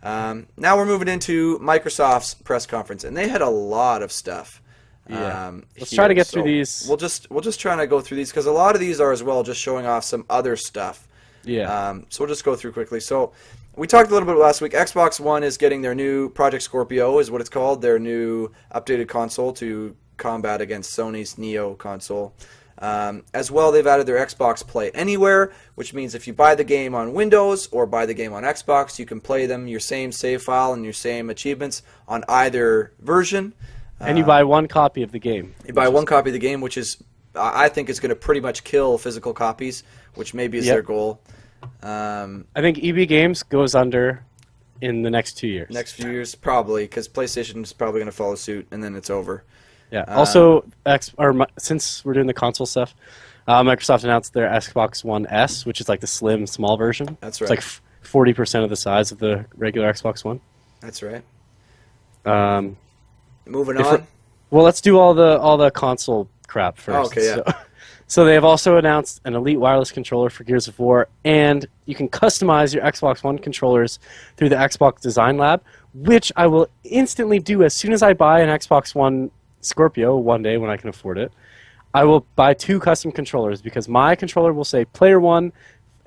Now we're moving into Microsoft's press conference, and they had a lot of stuff. Yeah. Let's here. try to get through So these. We'll just try to go through these because a lot of these are as well just showing off some other stuff. Yeah. So we'll just go through quickly. So we talked a little bit last week. Xbox One is getting their new Project Scorpio, is what it's called, their new updated console to combat against Sony's Neo console. As well, they've added their Xbox Play Anywhere, which means if you buy the game on Windows or buy the game on Xbox, you can play them your same save file and your same achievements on either version. And you buy one copy of the game. You buy one copy of the game, which is, I think, is going to pretty much kill physical copies, which maybe is Yep. their goal. I think EB Games goes under in the next 2 years. Next few years, probably, because PlayStation is probably going to follow suit, and then it's over. Yeah. Also, since we're doing the console stuff, Microsoft announced their Xbox One S, which is like the slim, small version. That's It's right. like 40% of the size of the regular Xbox One. That's right. Um, Moving If on. Well, let's do all the console crap first. Oh, okay, yeah. So they have also announced an Elite wireless controller for Gears of War, and you can customize your Xbox One controllers through the Xbox Design Lab, which I will instantly do as soon as I buy an Xbox One Scorpio one day when I can afford it. I will buy 2 custom controllers because my controller will say Player 1,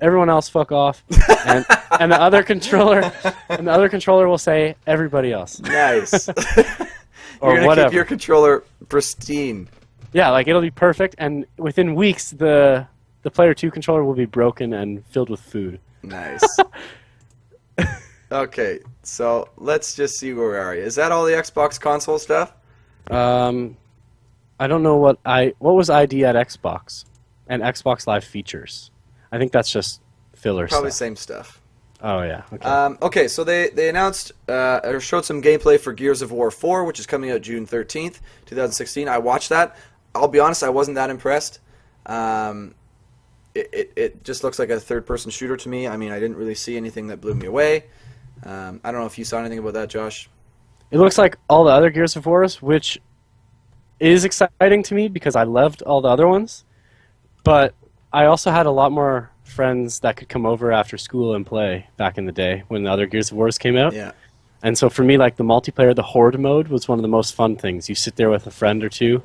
everyone else fuck off, and the other controller will say everybody else. Nice. Or You're gonna whatever. keep your controller pristine. Yeah, like it'll be perfect, and within weeks the Player 2 controller will be broken and filled with food. Nice. Okay, so let's just see where we are. Is that all the Xbox console stuff? I don't know what was ID at Xbox and Xbox Live features. I think that's just filler Probably stuff. same stuff. Oh yeah. Okay. Okay, so they announced or showed some gameplay for Gears of War 4, which is coming out June 13th, 2016. I watched that. I'll be honest, I wasn't that impressed. It just looks like a third-person shooter to me. I mean, I didn't really see anything that blew me away. I don't know if you saw anything about that, Josh. It looks like all the other Gears of Wars, which is exciting to me because I loved all the other ones. But I also had a lot more friends that could come over after school and play back in the day when the other Gears of Wars came out. Yeah. And so for me, like the multiplayer, the Horde mode was one of the most fun things. You sit there with a friend or two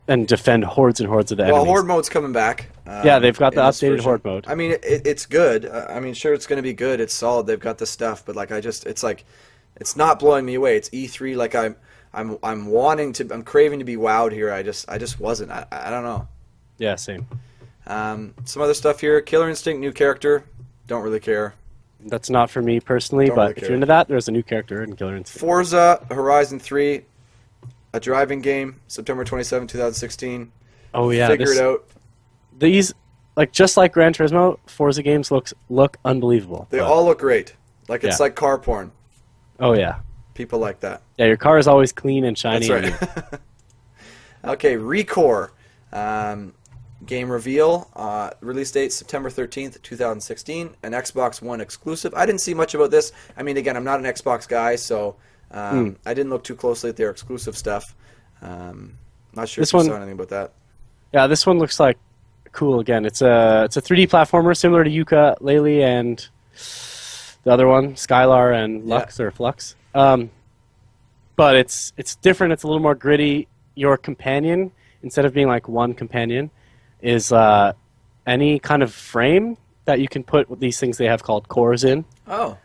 and defend hordes and hordes of the Well, enemies. Horde mode's coming back. Yeah, they've got the in this updated version. Horde mode. I mean, it's good. I mean, sure, it's going to be good. It's solid. They've got the stuff, but like, it's like, it's not blowing me away. It's E3. Like I'm wanting to. I'm craving to be wowed here. I just wasn't. I don't know. Yeah, same. Some other stuff here. Killer Instinct, new character. Don't really care. That's not for me personally, Don't but really if care. you're into that, there's a new character in Killer Instinct. Forza Horizon 3, a driving game, September 27, 2016. Oh yeah, Figure it out. These, like just like Gran Turismo, Forza games look unbelievable. They but- all look great. Like it's Yeah. like car porn. Oh yeah, People like that. yeah. Your car is always clean and shiny. That's right. Okay, Recore. Game reveal. Release date September 13th, 2016. An Xbox One exclusive. I didn't see much about this. I mean, again, I'm not an Xbox guy, so I didn't look too closely at their exclusive stuff. Not sure This if you one- saw anything about that. Yeah, this one looks like cool. Again, it's a 3D platformer similar to Yooka-Laylee and the other one, Skylar and Lux or Flux. But it's different. It's a little more gritty. Your companion, instead of being like one companion, is any kind of frame that you can put these things they have called cores in. Oh,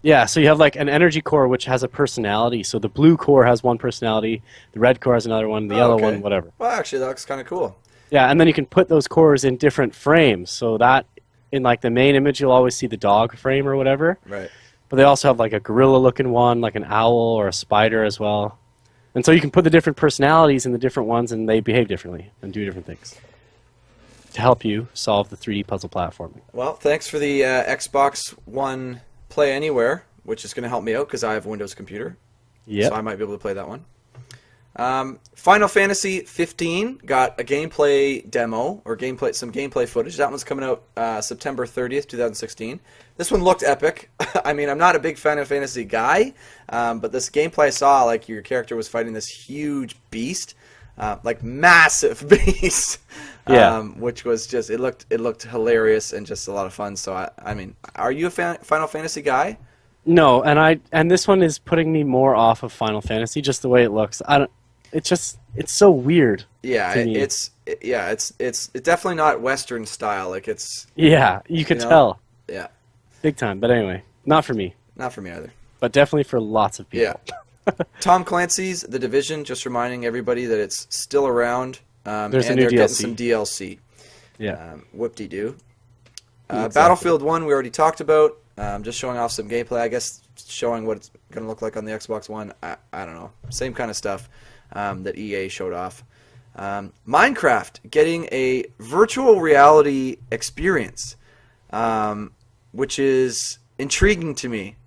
Yeah, so you have like an energy core which has a personality. So the blue core has one personality, the red core has another one, the yellow okay. one, whatever. Well, actually, that looks kind of cool. Yeah, and then you can put those cores in different frames. So that in like the main image you'll always see the dog frame or whatever. Right. But they also have like a gorilla looking one, like an owl or a spider as well. And so you can put the different personalities in the different ones and they behave differently and do different things to help you solve the 3D puzzle platforming. Well, thanks for the Xbox One Play Anywhere, which is going to help me out because I have a Windows computer. Yep. So I might be able to play that one. Final Fantasy 15 got a gameplay demo or some gameplay footage. That one's coming out September 30th, 2016. This one looked epic. I mean, I'm not a big Final Fantasy guy, but this gameplay I saw, like your character was fighting this huge beast, like massive beast. Yeah. Which was just it looked hilarious and just a lot of fun. So I mean, are you a Final Fantasy guy? No, and this one is putting me more off of Final Fantasy just the way it looks. It's so weird. Yeah, to me. it's definitely not Western style. Like it's Yeah, you could You know? tell. yeah, Big time. But anyway, not for me. not for me either. But definitely for lots of people. Yeah. Tom Clancy's The Division, just reminding everybody that it's still around. There's a and new they're getting DLC. some DLC. Yeah. Whoop-de-doo. Exactly. Battlefield 1 we already talked about. Just showing off some gameplay. I guess showing what it's going to look like on the Xbox One. I don't know. Same kind of stuff that EA showed off. Minecraft getting a virtual reality experience, which is intriguing to me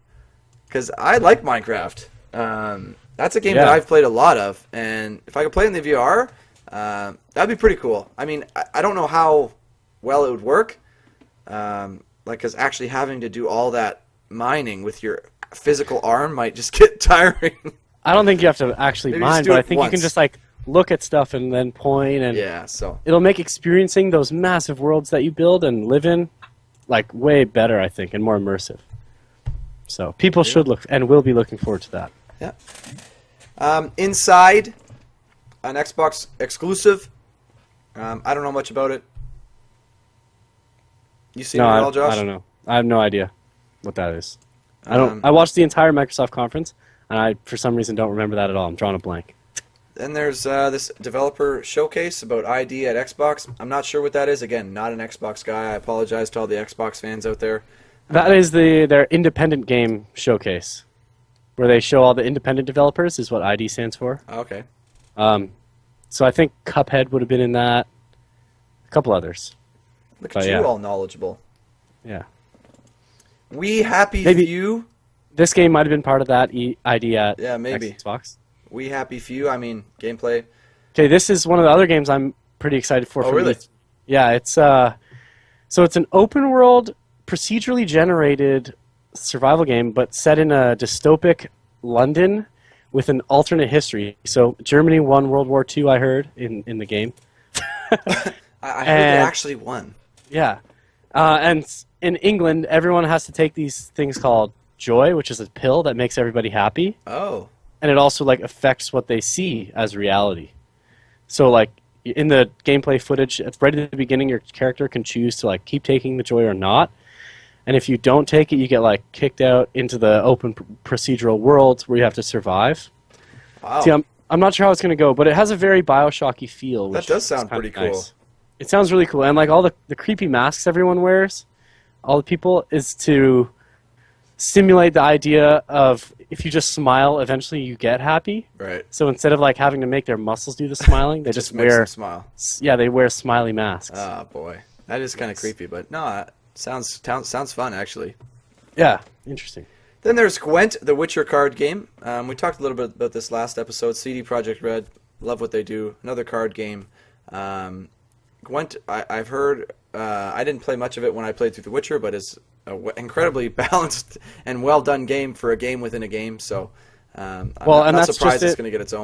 because I like Minecraft. That's a game that Yeah. I've played a lot of, and if I could play it in the VR, that'd be pretty cool. I mean, I don't know how well it would work, because actually having to do all that mining with your physical arm might just get tiring. I don't think you have to actually Maybe just mine, do but I it think you can once. just like look at stuff and then point, and Yeah, so it'll make experiencing those massive worlds that you build and live in like way better, I think, and more immersive. So people should look and will be looking forward to that. yeah. Inside, an Xbox exclusive. I don't know much about it. You seen it at all, Josh? I don't know. I have no idea what that is. Um, I watched the entire Microsoft conference, and I, for some reason, don't remember that at all. I'm drawing a blank. Then there's this developer showcase about ID at Xbox. I'm not sure what that is. Again, not an Xbox guy. I apologize to all the Xbox fans out there. That is their independent game showcase, where they show all the independent developers. Is what ID stands for. Okay. So I think Cuphead would have been in that. A couple others. Look But at you, yeah. all knowledgeable. Yeah. We Happy Maybe- Few. This game might have been part of that ID at Yeah, maybe. Xbox. We Happy Few. I mean, gameplay. Okay, this is one of the other games I'm pretty excited for. Oh, from really? Yeah, it's so it's an open world, procedurally generated survival game, but set in a dystopic London with an alternate history. So Germany won World War II, I heard in the game. I heard they And- actually won. Yeah, and in England, everyone has to take these things called Joy, which is a pill that makes everybody happy. Oh. And it also like affects what they see as reality. So like in the gameplay footage, it's right at the beginning, your character can choose to like keep taking the joy or not. And if you don't take it, you get like kicked out into the open procedural world where you have to survive. Wow. See, I'm not sure how it's going to go, but it has a very Bioshocky feel. That Which does is sound kinda pretty cool. nice. It sounds really cool, and like all the creepy masks everyone wears, all the people, is to stimulate the idea of if you just smile, eventually you get happy. Right. So instead of like having to make their muscles do the smiling, they just makes wear them smile. they wear smiley masks. Oh boy, that is kind of creepy, but no, sounds fun actually. Yeah, interesting. Then there's Gwent, the Witcher card game. We talked a little bit about this last episode. CD Projekt Red, love what they do. Another card game. Gwent, I've heard. I didn't play much of it when I played through The Witcher, but it's an incredibly balanced and well done game for a game within a game. So, I'm not that's surprised just it's it. going to get its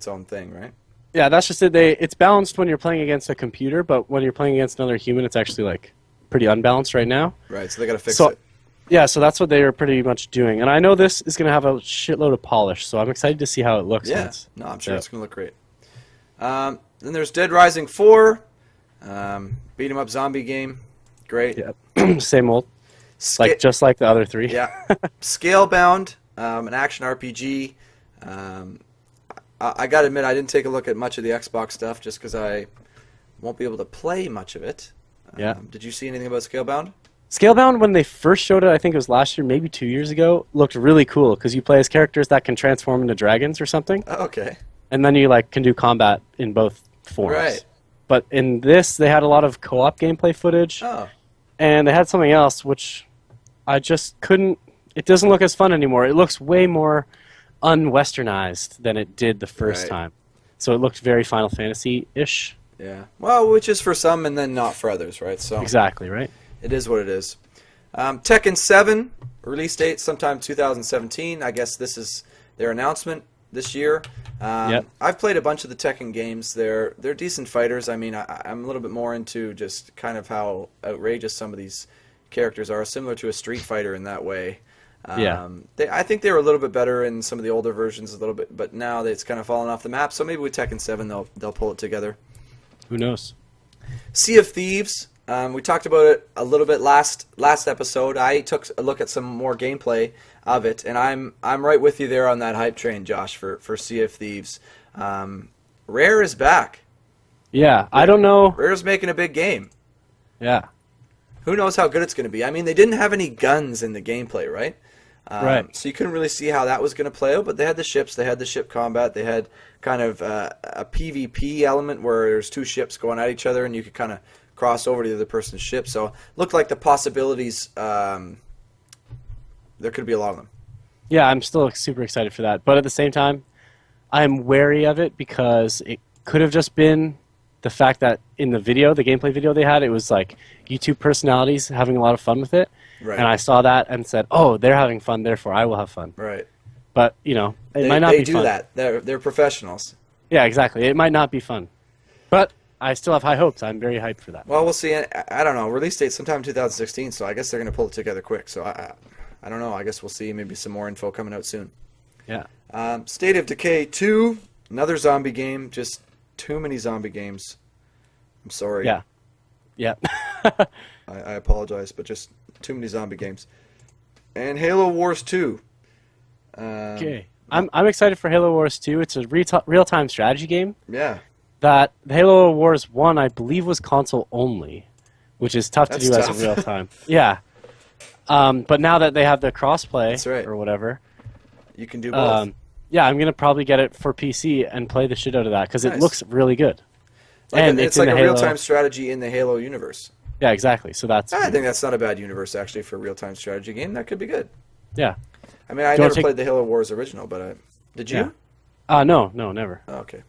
own thing, right? Yeah, that's just it. It's balanced when you're playing against a computer, but when you're playing against another human, it's actually like pretty unbalanced right now. Right. So they got to fix So- it. Yeah, so that's what they are pretty much doing. And I know this is going to have a shitload of polish, so I'm excited to see how it looks. Yeah. once. No, I'm sure Yeah. it's going to look great. Then there's Dead Rising 4. Beat 'em up zombie game. Great. Yeah. Same old, just like the other three. Yeah. Scalebound, an action RPG. I got to admit, I didn't take a look at much of the Xbox stuff just because I won't be able to play much of it. Yeah. Did you see anything about Scalebound? Scalebound, when they first showed it, I think it was last year, maybe 2 years ago, looked really cool because you play as characters that can transform into dragons or something, Oh, okay. and then you like can do combat in both forms. Right. But in this, they had a lot of co-op gameplay footage, Oh. and they had something else which I just couldn't. It doesn't look as fun anymore. It looks way more unwesternized than it did the first Right. time. So it looked very Final Fantasy-ish. Yeah. Well, which is for some and then not for others, right? So Exactly, right? it is what it is. Tekken 7, release date sometime 2017. I guess this is their announcement this year. Yep. I've played a bunch of the Tekken games. They're decent fighters. I mean, I'm a little bit more into just kind of how outrageous some of these characters are, similar to a Street Fighter in that way. Yeah. I think they were a little bit better in some of the older versions, a little bit, but now it's kind of fallen off the map. So maybe with Tekken 7, they'll pull it together. Who knows? Sea of Thieves. We talked about it a little bit last episode. I took a look at some more gameplay of it, and I'm right with you there on that hype train, Josh, for Sea of Thieves. Rare is back. Yeah, I don't know. Rare's making a big game. Yeah. Who knows how good it's going to be? I mean, they didn't have any guns in the gameplay, right? Right. So you couldn't really see how that was going to play out, but they had the ships, they had the ship combat, they had kind of a PvP element where there's two ships going at each other, and you could kind of cross over to the other person's ship. So it looked like the possibilities, there could be a lot of them. Yeah, I'm still super excited for that. But at the same time, I'm wary of it because it could have just been the fact that in the video, the gameplay video they had, it was like YouTube personalities having a lot of fun with it. Right. And I saw that and said, oh, they're having fun, therefore I will have fun. Right. But, you know, it They, might not they be do fun. that. They're professionals. Yeah, exactly. It might not be fun, but I still have high hopes. I'm very hyped for that. Well, we'll see. I don't know. Release date sometime 2016, so I guess they're going to pull it together quick. So I don't know. I guess we'll see. Maybe some more info coming out soon. Yeah. State of Decay 2, another zombie game. Just too many zombie games. I'm sorry. Yeah. Yeah. I apologize, but just too many zombie games. And Halo Wars 2. Okay. I'm excited for Halo Wars 2. It's a real-time strategy game. Yeah. That Halo Wars 1, I believe, was console only, which is tough to That's do tough. as a real time. Yeah. But now that they have the crossplay That's right. or whatever, You can do both. yeah, I'm gonna probably get it for PC and play the shit out of that because it Nice. looks really good. It's in like the a Halo- real-time strategy in the Halo universe. Yeah, exactly. So that's I think that's not a bad universe, actually, for a real-time strategy game. That could be good. yeah. I mean, I Do you never wanna take- played the Halo Wars original, but did you? Yeah. No, never. Oh, okay.